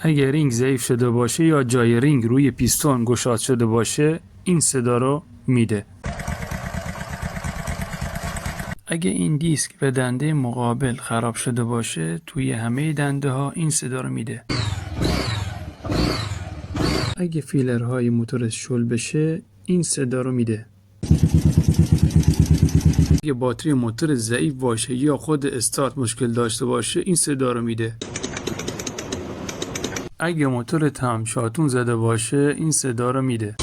اگه رینگ ضعیف شده باشه یا جای رینگ روی پیستون گشاد شده باشه این صدا رو میده. اگه این دیسک به دنده مقابل خراب شده باشه توی همه دنده ها این صدا رو میده. اگه فیلرهای موتور شل بشه این صدا رو میده. اگه باتری موتور ضعیف باشه یا خود استارت مشکل داشته باشه این صدا رو میده. اگه موتور هم شاتون زده باشه این صدا رو میده.